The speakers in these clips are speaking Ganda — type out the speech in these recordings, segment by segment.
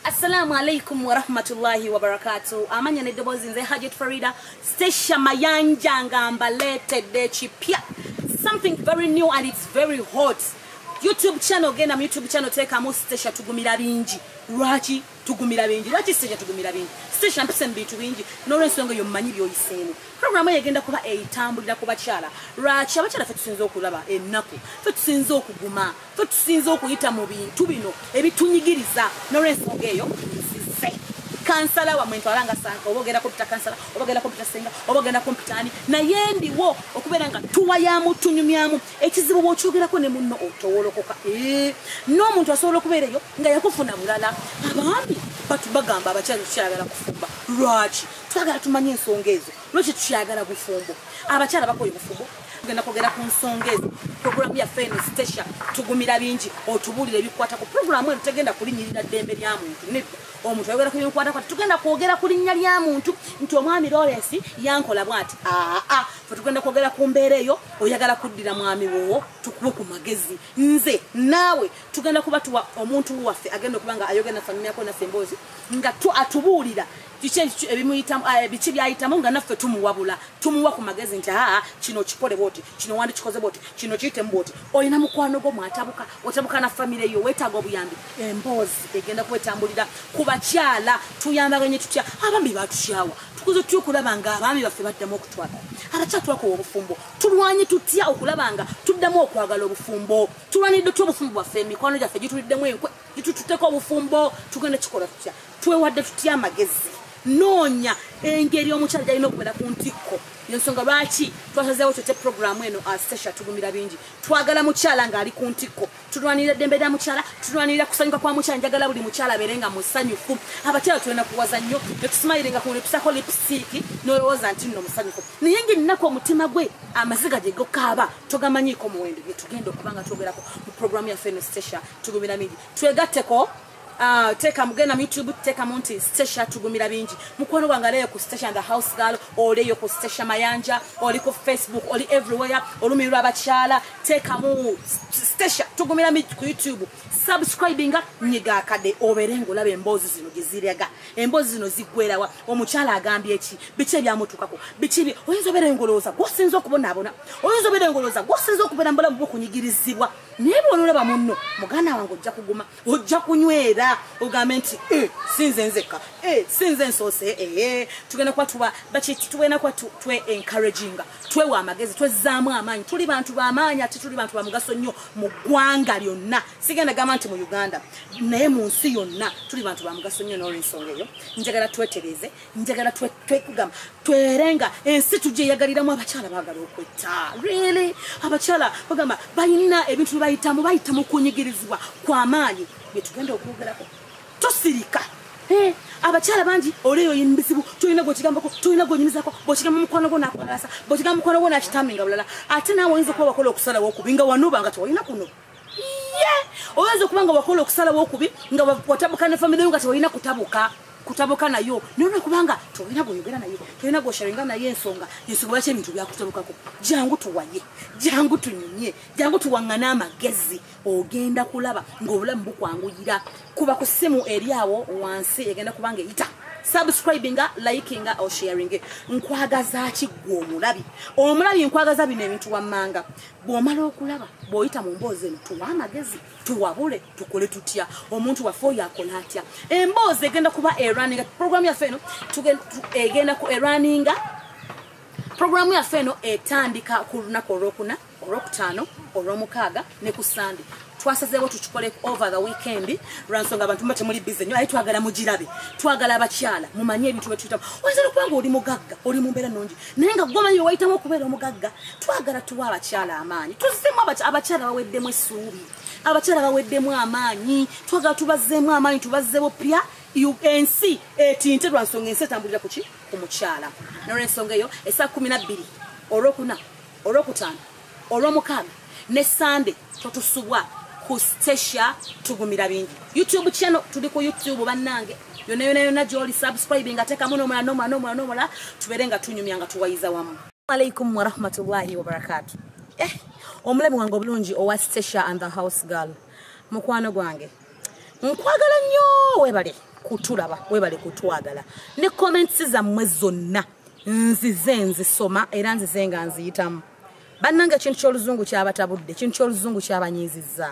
Assalamu alaikum wa rahmatullahi wa barakatuh. Amanya nedobozi nze Hajat Farida. Stasha mayanja ngambalete de chipia. Something very new and it's very hot. YouTube channel gena YouTube channel teka mu Stasha tugumira bingi. Lwaki tugumira bingi? Lwaki Stasha tugumira bingi? Stasha mpise mbitu bingi. N'olwensonga yo mmanyi byoyiseemu. Program yegenda kuba eitambulira ku bakyala. Lwaki abakyala fe tusinza okulaba ennaku. Fe tusinza okuguma. Fe tusinza okuyita mu bintu bino ebitunyigiriza. N'olwensonga eyo kansala wa muntu alanga sanka obogera kompyuta kansala obogera kompyuta senga obogera kompyutani na yendi wo okubera nga tuwa ya mutunyumyamu ekizibu bwochogerako ne munno otowolokoka no muntu asobola okubeera yo nga yakufuna bulala abambi batubagamba abakyala kyagala kufumba lwaki twagala tumanye ensonga ezo lwaki tukyagala bufumbo abakyala bakoye bufumbo tugenda kwogera ku nsonga ezo program ya Feno Stasha tugumira bingi otubulire bikwata ku program eno tegenda kulinyirira ddembe lya muntu nedda omuntu ayogera ku bikwata kwa tugenda kwogera ku linnya lya muntu nti omwami Lawrence yankola bwati tugenda kwogera ku mbeera eyo oyagala kuddira mwami wo tukube ku magezi nze nawe tugenda kuba tuwa omuntu waffe agenda okubanga ayogera na family yako na Sembozi nga atubulira bichi byayitamu nga naffe tumuwabula tumuwa ku magezi nti kino kikole boti kino wandi kikoze boti kino kiyite mboti oyina mukwano gwo mwatabuka otabuka na family yo wetaaga obuyambi Emboozi egenda kwetambulira ku bakyala tuyambaganye tutya abambi batusyawa tukuze tukulaba nga abambi baffe baddamu okutwala abakyala twako obufumbo tulwanye tutya okulaba nga tuddamu okwagala obufumbo tulwanidde obufumbo bwaffe emikwano gyaffe gituliddemu enkwe gitututeko obufumbo tugenda kikola tutya twewadde tutya amagezi nonya engeri omukyala gyalina okubeera ku ntikko yensonga lwaki twasazeewo tutte program eno Stasha tugumira bingi twagala mukyala nga ali ku ntikko tulwanirira ddembe lya mukyala tulwanirira kusanyuka kwa mukyala njagala buli mukyala abeerenga musanyufu abakyala tulina kuwaza nnyo ne tusimayirenga ku ne tusako lipstick n'olowooza nti nno musanyufu naye ng'ennako omutima gwe amaziga gye gokaaba togamanyiiko muwendo bye tugenda okuba nga twogerako mu program ya Feno Stasha tugumira bingi twegatteko teka mugenda mu YouTube teka munti Stasha tugumira bingi mukwano gwange leyo ku Stasha and the House Girl oleyo ku Stasha mayanja oli ku Facebook oli everywhere olumirwa abakyala teka mu Stasha tugumira bingi ku YouTube subscribinga nyiga akade oberengo labe Emboozi zino giziraga Emboozi zino zigwerawa omukyala agambye eki biche byamutukako bichi oyinza oberengoloza gosinzo okubona abona oyinza oberengoloza gosinzo okubera mbala mu kunyigirizibwa niba onolaba munno mugana wange ojja kuguma ojja kunywera ogambe nti sinze nzeka sinze nsose tugenda kwa tuba bachi tuwena kwa twe encouraging twewa amagezi twezaamu amaanyi tuli bantu ba amaanyi ati tuli bantu ba mugaso nnyo mu ggwanga lyonna sigenda gamba nti mu Uganda naye mu nsi yonna tuli bantu ba mugaso nnyo n'olwensonga eyo njagala twetereze njagala twekugamba twerenga ensi tujje yagaliramu abakyala baagala okwetta really abakyala bagamba bayina ebintu bayitamu kunyigirizibwa kwa maanyi bye tugenda okwogerako tosirika abakyala bangi oleyo yimbizibu tulina gwe kigambako tulina gwe nyimizako bw'okigamba mukwano gwo nakwalasa bw'okigamba mukwano gwo nakitaminga bulala ate naawe oyinza okuba wakola okusala w'okubi nga wanuba nga tewalina kuno oyinza okuba nga wakola okusala w'okubi nga watabuka ne family yo nga tewalina kutabuka nayo nona kubanga tolina goyogera nayo tolina gosharinga nayo ensonga lwaki ebintu byakutabukako jangu tuwaye jangu tunyumye jangu tuwangana amagezi ogenda kulaba ng'obulamu bukwanguyira kuba ku ssimu eri awo wansi egenda kubanga eyita subscribinga likinga or sharing nkwagaza ki gwe omulabi nkwagaza bino ebintu wammanga bw'omala okulaba bw'oyita mu Mboozi eno tuwa amagezi tuwabule tukole tutya omuntu waffe oyo akola atya Emboozi egenda kuba erunning program ya Feno egenda ku erunning program ya Feno etandika ku lunaku olwokuna olwokutaano olwomukaaga ne ku Sunday twasazeewo tukikole over the weekend lwansonga abantu mba temuli busy nnyo aye twagala mugirabe twagala abakyala mumanye ebintu bye tuyitamu oyinza okubanga oli mugagga oli mu mbeera nnungi naye nga gwomanyi wayitamu okubeera omugagga twagala tuwa abakyala amaanyi tuzzemu abakyala baweddemu essuubi abakyala baweddemu amaanyi twagala tubazzeemu amaanyi tubazzeebo pya ensi etinte lwansonga ensi etambulira ku mukyala n'olwensonga eyo essa 12 olwokuna olwokutaano olwomukaaga ne Sunday totusubwa ku Stasha tugumira bingi YouTube channel tuli ku YouTube bannange yona gy'oli subscribing ateka muno nomala tuberenga tunyumyanga tuwayiza wamu. Alaikum wa rahmatullahi wa barakatuh. Omulemi wange obulungi owa Stasha and the House Girl mukwano gwange nkwagala nnyo webale kutulaba webale kutwagala ne comments zammwe zonna nzize soma era nzize nga nziyitamu bannanga kintu ky'oluzungu kyabatabudde kintu ky'oluzungu kyabanyiizizza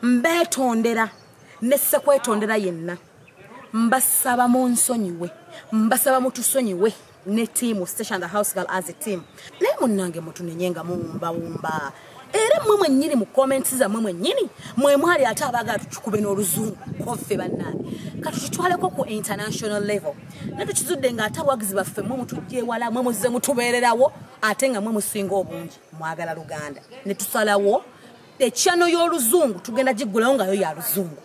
mbeetondera ne ssekwetondera yenna mbasaba munsonyiwe mbasaba mutusonyiwe ne team Station the House Girl as a team naye munnange mutunenyenga muwumbawumba era mmwe mwennyini mu comments zammwe mwennyini mwe mwali ate abaagala tukikube n'oluzungu koffe bannange katukitwaleko ku international level ne tukizudde ng'ate abawagizi baffe mmwe mutujja ewala mmwe muzze mutubeererawo ate nga mmwe musinga obungi mwagala Luganda ne tusalawo ekyano y'oluzungu tugenda giggulawo nga yo ya luzungu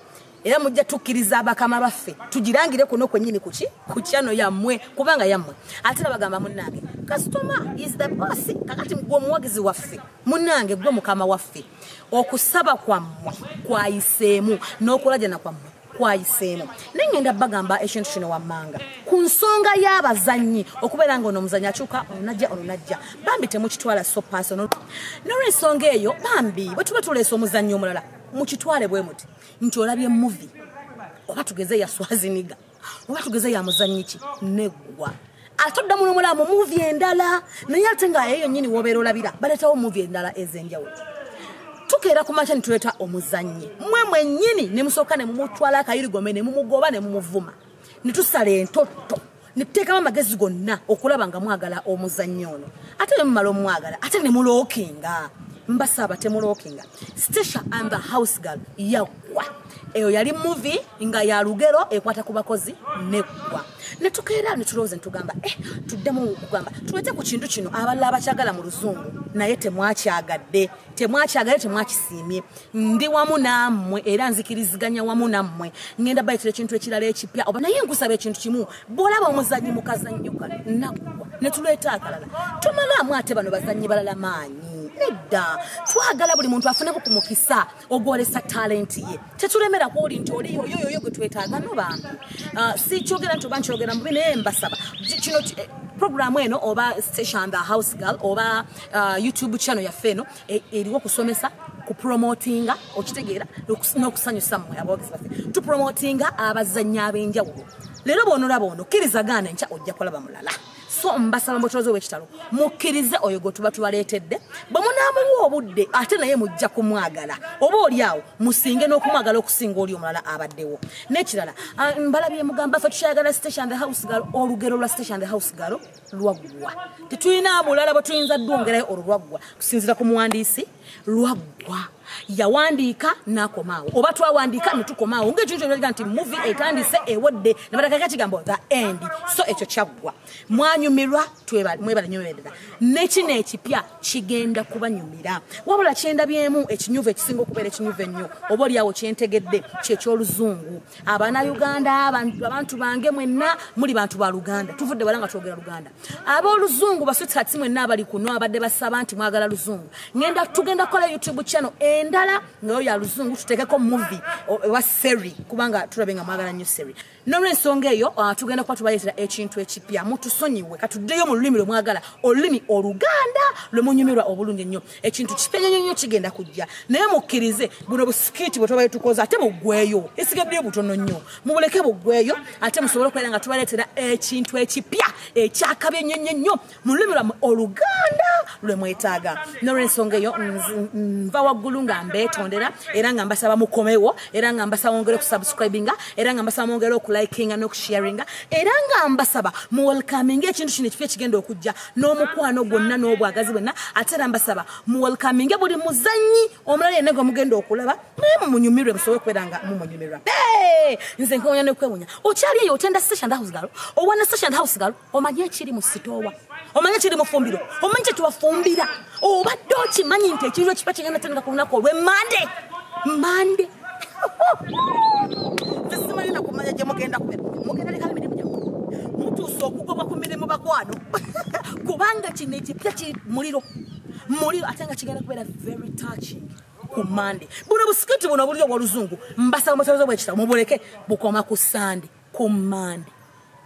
era mujja tukkiriza abakama baffe tugirangire kuno kwennyini kuki ku kyano yammwe kubanga yammwe ate bagamba munnange customer is the boss kakati gwe omuwagizi waffe munnange gwe mukama waffe okusaba kwammwe kwayiseemu n'okulajana kwammwe kwayiseemu nengenda bagamba ekintu kino wammanga ku nsonga y'abazannyi okubeera nga ono omuzannyi akyuka ononajja bambi temukitwala so personal n'olw'ensonga eyo bambi bwe tuba tuleese omuzannyi omulala mukitwale bwe muti nti olabye movie oba tugeze ya Swaziniga oba tugeze ya muzannyi ki neggwa atodda muno mulamu movie endala naye ate nga yeyo nnyini w'obeera olabira baleetawo movie endala ez'enjawulo tukeera ku makya ne tuleeta omuzannyi mmwe mwennyini ne musooka ne mumutwala akayirigome ne mumugoba ne mumuvuma ne tusala entotto ne tuteekamu amagezi gonna okulaba nga mwagala omuzannyi ono ate ne mumala omwagala ate ne mulookinga mbasaba temulookinga Station and the House Girl yagwa eyo yali movie nga ya lugero ekwata ku bakozi neggwa ne tukeera ne tulowooza ne tugamba tuddemu kugamba tulete ku kintu kino abalala abakyagala mu luzungu naye temwakyagadde temwakisiimye ndi wamu nammwe era nzikiriziganya wamu nammwe ngenda bayitira ekintu ekirala ekipya oba naye nkusaba ekintu kimu bw'olaba omuzannyi mukazannyuka naggwa ne tuleeta akalala tumalaamu ate bano bazannyi balala maanyi nedda twagala buli muntu afune ku mukisa ogwolesa talent ye tetulemera kwoli nti oli yoyo gwe twetaaga no bambi si kyogera nti oba nkyogera mubi naye mbasaba kino program eno oba Station the House Girl oba YouTube channel yaffe eno eriwo kusomesa ku promotinga okitegeera n'okusanyusa mmwe abawagizi baffe tu promotinga abazannyi ab'enjawulo leero boonolaba ono kkirizagaana enkya ojja kulaba mulala so mbasaba mbotozo w'ekitalo mukkirize oyo gwe tuba tubaleetedde bwe munaamuwa obudde ate naye mujja kumwagala oba oli awo musinge n'okumwagala okusinga oli omulala abaddewo n'ekirala mbalabye mugamba ffe tukyayagala Station the House Girl olugero lwa Station the House Girl lwaggwa tetulina bulala bwe tuyinza ddwongerayo olwo lwaggwa kusinzira ku muwandiisi lwaggwa yawandiika n'akomaawo oba twawandiika ne tukomaawo ng'ekintu kyonna nti movie etandise ewedde ne batakaka kigambo the end so ekyo kyaggwa mwanyumirwa mwebale nyomerera nekino ekipya kigenda kubanyumira wabula kyendabyemu ekinyuvu ekisinga okubeera ekinyuvu ennyo oba oliawo kyentegedde kyekyoluzungu Abanayuganda abantu bange mwenna muli bantu ba Luganda tuvudde wala nga twogera Luganda ab'oluzungu baswitihati mwenna abali kuno abadde basaba nti mwagala luzungu tugenda kukola YouTube channel endala ngayo ya luzungu tuteekeko movie wa seri kubanga tulabe nga mwagala nnyo seri n'olw'ensonga eyo tugenda kuba tubayitira ekintu ekipya mutusonyiwe katuddeyo mu lulimi lwe mwagala olulimi Oluganda lwe munyumirwa obulungi ennyo ekintu kipenyonyonyo kigenda kujja naye mukkirize buno busikiti bwe tubaye tukoze ate buggweyo esigaddeyo butono nnyo mubuleke buggweyo ate musobole okubeera nga tubaleetera ekintu ekipya ekyakabi ennyo mu lulimi lwammwe Oluganda lwe mwetaaga n'olw'ensonga eyo nva waggulu nga mbeetondera era nga mbasaba mukomewo era nga mbasaba mwongere okusubscribinga era nga mbasaba mwongere okulikinga n'okusharinga era nga mbasaba mu welcoming ekintu kino ekipya kigenda okujja n'omukwano gwonna n'obwagazi bwonna ate era mbasaba mu welcoming buli muzannyi omulala yenna gwe mugenda okulaba naye mumunyumirwe musobole okubeera nga mumunyumirwa nze nkonya n'okwewunya okyali eyo otenda Station the House Girl owana Station the House Girl omanye ekiri mu sitoowa omanye ekiri mu fumbiro omanye kye tubafumbira obadde okimanyi nti ekintu ekipya kigenda tendeka ku lunaku olw'Emmande Mmande simanyi nakumanya gye mugenda kubeera mugenda lekala emirimu gyammwe mutuusa okugobwa ku mirimu bakwano kubanga kino ekipya kiri muliro ate nga kigenda kubeera very touching ku Mmande buno busikiti buno obulyo obw'oluzungu mbasaba mutalozo bwekitabo mubuleke bukoma ku Sande ku Mmande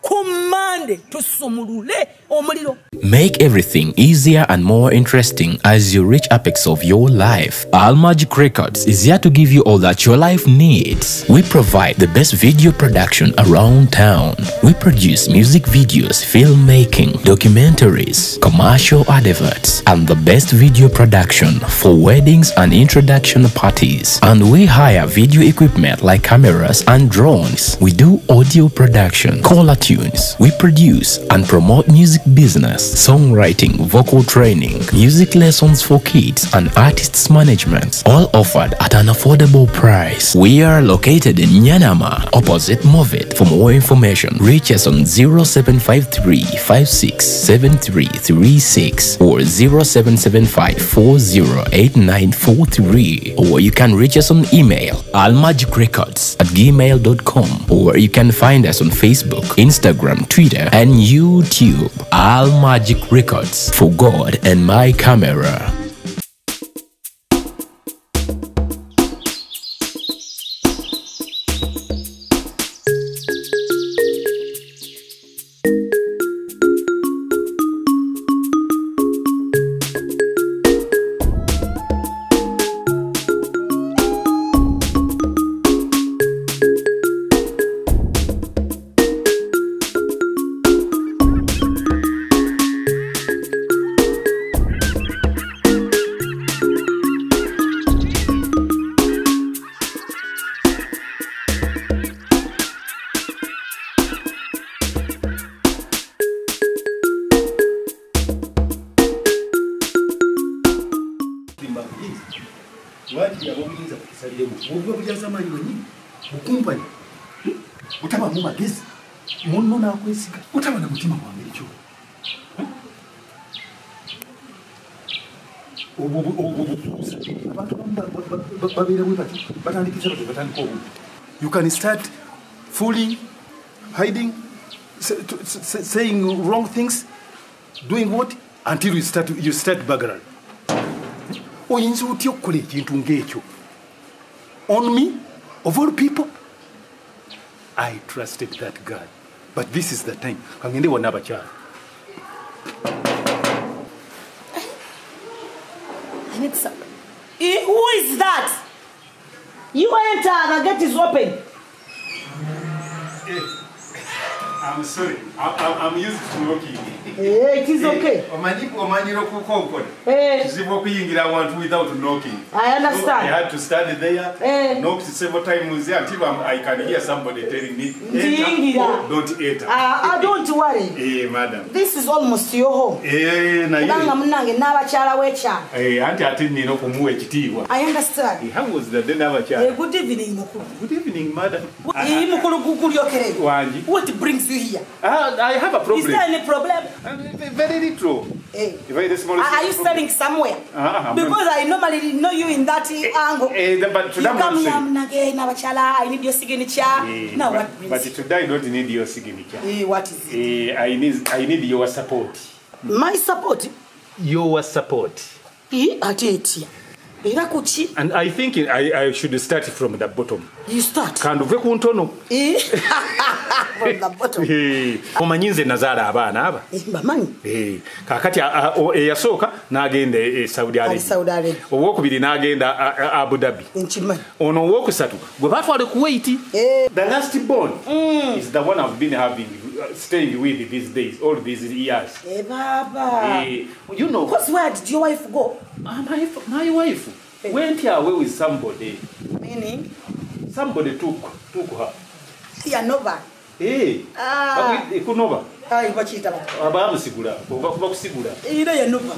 Kumande tusumulule omuliro. Make everything easier and more interesting as you reach apex of your life. Al Magic Records is here to give you all that your life needs. We provide the best video production around town. We produce music videos, filmmaking, documentaries, commercial adverts, and the best video production for weddings and introduction parties. And we hire video equipment like cameras and drones. We do audio production, caller tunes. We produce and promote music business, songwriting, vocal training, music lessons for kids, and artists management, all offered at an affordable price. We are located in Nyanama, opposite Movet. For more information, reach us on 0753 567336 or 0775 408943, or you can reach us on email almagicrecords@gmail.com, or you can find us on Facebook, Instagram, Twitter, and YouTube. Al Magic Records, for God and my camera. Wati yabongiza kusalire mu bujaza manyi wenyi mukumpani utaba mu magezi munno nakwesiga utaba na mutima wange ekyo you can start fooling, hiding, saying wrong things, doing what until you start buggering. Oyinza otya okukola ekintu ng'ekyo on me of all people? I trusted that God, but this is the time kangende wonna abakyala. I need some. Who is that? You enter, the gate is open. I'm sorry. I'm used to knocking. It is okay. Without knocking. I understand. So I had to stand there, knocked several times until I can hear somebody telling me, enter, don't enter. Don't worry. Madam. This is almost your home. I understand. How was the dinner? Good evening, Mukuru. Good evening, madam. What brings you here? I have a problem. Is there any problem? Very little. Very small. Are you studying somewhere? Because I normally know you in that angle. But you come here, I need your signature. No, what? But today I don't need your signature. What is it? I need your support. My support? Your support. And I think I should start from the bottom. You start? From the bottom. Omanyize nazaala abaana aba. Kakati eyasooka n'agenda Saudi Arabia. Owokubiri n'agenda Abu Dhabi. Ono owokusatu gwe batwale Kuwait. The last born is the one I've been staying with these days, all these years. Baba. You know. Because where did your wife go? My wife went away with somebody. Meaning? Somebody took her. Nova. Kunova. Abamusigula oba kusigula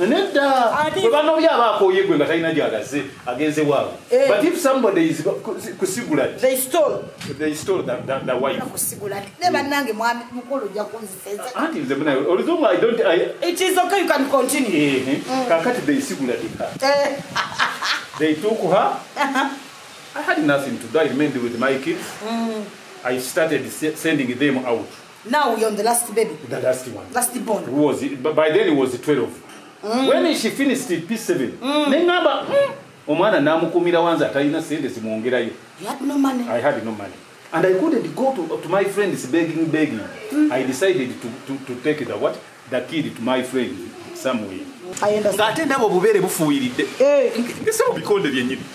nedda bano byabako yegwe nga talina gyagaze agenze waawe. But if somebody is kusigula, they stole the wife. It is okay, you can continue. Kakati they sigula they took her. I had nothing to do. I remained with my kids. I started sending them out. Now we're on the last baby. The last one. Last born. But by then it was 12. When she finished P7, omwana namukumira wanza atalina sente simwongerayo. You had no money? I had no money. And I couldn't go to my friends begging. I decided to take the kid to my friend somewhere. I understand.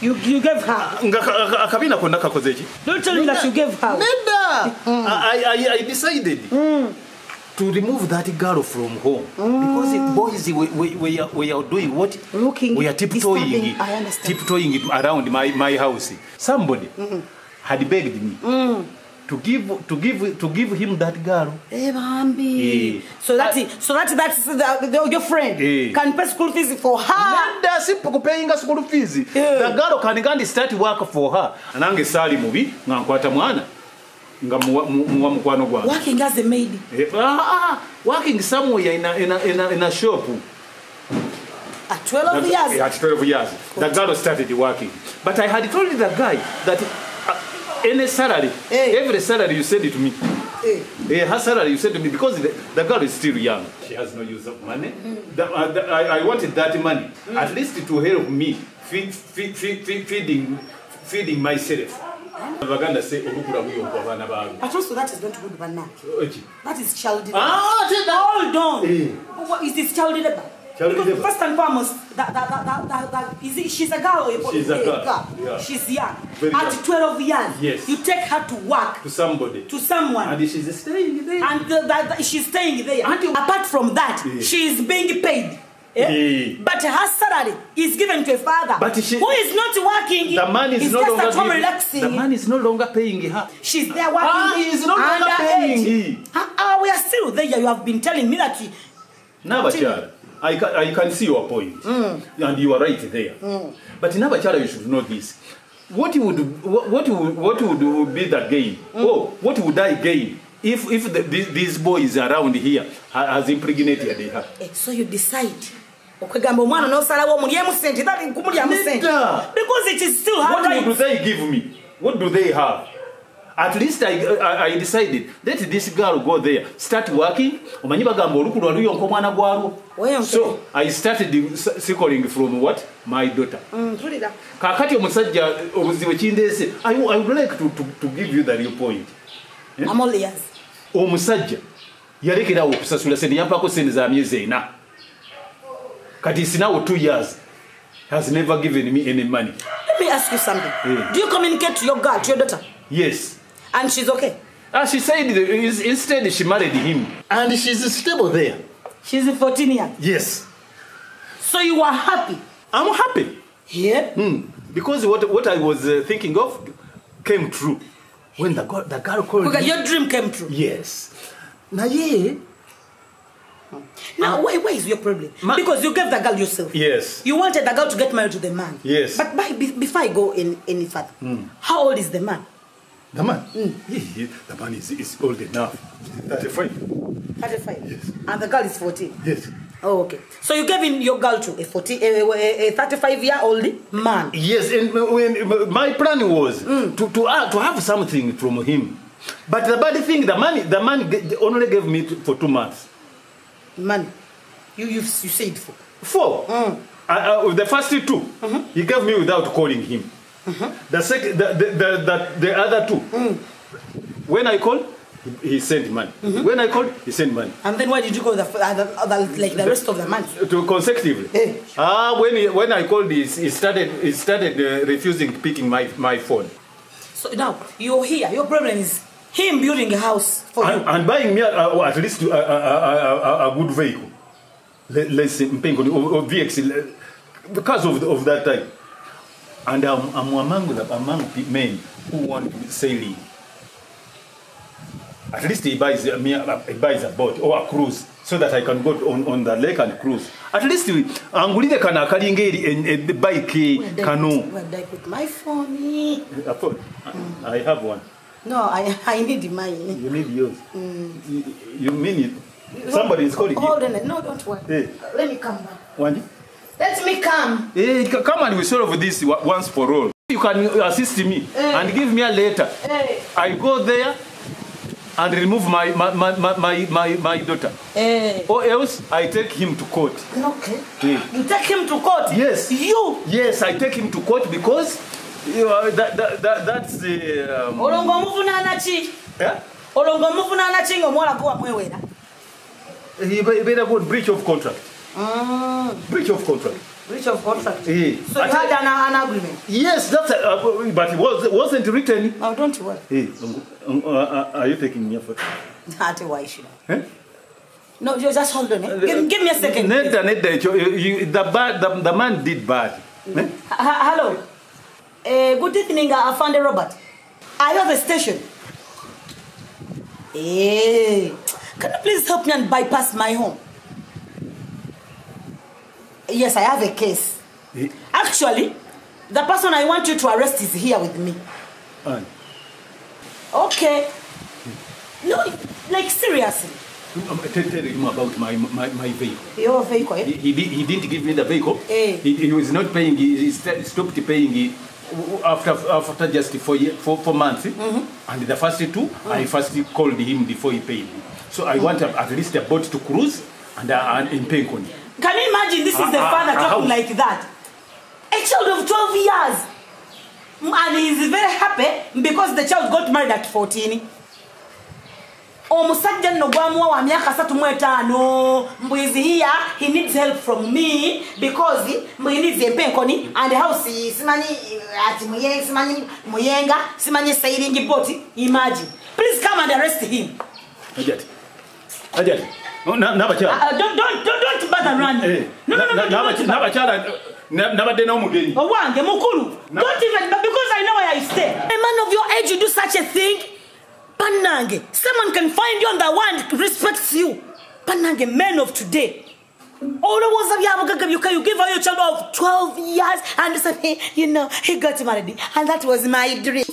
You gave her. Don't tell me that you gave her. I decided to remove that girl from home because boys we are doing what? Looking. We are tiptoeing around my house. Somebody had begged me to give him that girl. So that's your friend can pay school fees for her. That's paying school fees. The girl can start work for her. Anange sali mubi ngankwata mwana nga muwa mukwano gwange. Working as a maid. Working somewhere in a shop. At 12 years. At 12 years. The girl started working. But I had told the guy that any salary, every salary you send it to me. Her salary you send to me because the girl is still young. She has no use of money. I wanted that money at least to help me feeding myself. Baganda say but also that is not good banana. That is child labor. Hold on. What is this child labor? First and foremost, she's a girl. She's a girl. Yeah. She's young. Very at young. 12 years, yes. You take her to work. To somebody. To someone. And she's staying there. And she's staying there. Apart from that, she is being paid. But her salary is given to a father who is not working. The man is no longer just at home relaxing. The man is no longer paying her. She's there working. He is no longer paying her. We are still there. You have been telling me that. Nabachala, I can see your point, and you are right there. But Nabachala, you should know this. What would be the gain? What would I gain if these boys around here has impregnated her? So you decide. Because it is still her right. What do they give me? What do they have? At least I decided, let this girl go there, start working. So I started securing from what? My daughter. I would like to give you the real point. I'm all ears. Omusajja yalekera okusasula sente yampako sente za myezi 4. Kati is now 2 years. Has never given me any money. Let me ask you something. Do you communicate to your girl, to your daughter? Yes. And she's okay? She said instead she married him. And she's stable there. She's 14 years? Yes. So you are happy? I'm happy. Yeah? Because what I was thinking of came true. When the girl called because me. Your dream came true? Yes. Now, yeah. Now, where is your problem? Because you gave the girl yourself. Yes. You wanted the girl to get married to the man. Yes. But before I go any further, how old is the man? The man? Yeah, the man is old enough. 35. 35? Yes. And the girl is 14? Yes. Oh, okay. So you gave in your girl to a 35-year-old man? Yes, and my plan was to have something from him. But the bad thing, the man only gave me for 2 months. Money? You said 4. 4? The first 2, he gave me without calling him. The other 2, when I called, he sent money. When I called, he sent money. And then why did you go like the rest of the month? To consecutively. When I called, he started refusing picking my phone. So now you're here. Your problem is him building a house for you and buying me at least a good vehicle. Let's say VX because of that time. And I'm among men who want sailing. At least he buys a boat or a cruise so that I can go on the lake and cruise. At least angulide kana kalinge a bike canoe. Where did I put my phone? A phone? I have one. No, I need mine. You need yours. You mean it? Somebody is calling you. Hold on. No, don't worry. Hey. Let me come back. Wanji? Let me come. Hey, come and we solve this once for all. You can assist me and give me a letter. I go there and remove my daughter. Or else I take him to court. Okay. You take him to court? Yes. You? Yes, I take him to court because That's the... Olongo muvunana chi? Yeah? Olongo muvunana chi ngomwala kuwa mwewera? He better go breach of contract. Breach of contract. Breach of contract? Yeah. So you had an agreement? Yes, that's but it wasn't written. Oh, don't you worry. Hey, are you taking me for? Not why should I? No, you just hold on. Give me a second. The man did bad. Hello. Good evening, Afande Robert. I have a station. Hey, can you please help me and bypass my home? Yes, I have a case. Actually, the person I want you to arrest is here with me. Okay. No, like seriously. Tell him about my vehicle. Your vehicle? Eh? He didn't give me the vehicle. He was not paying. He stopped paying after just 4 months. And the first 2, I first called him before he paid me. So I want at least a boat to cruise and in Pencon. Can you imagine this is the father talking like that? A child of 12 years. And he is very happy because the child got married at 14. Omusajja no gwamuwa wa myaka 35 is here, he needs help from me because he needs a penkoni and the house simanyi ati muyenga simanyi muyenga simanyi sailing boat. Imagine. Please come and arrest him. Ajat. No, don't bother running. No. Never did no mugenyi. Owange mukulu. Don't even, because I know where I stay. A man of your age, you do such a thing? Panange, someone can find you and the one respects you. Panange, men of today. All the ones you give her your child of 12 years and say, you know, he got married. And that was my dream.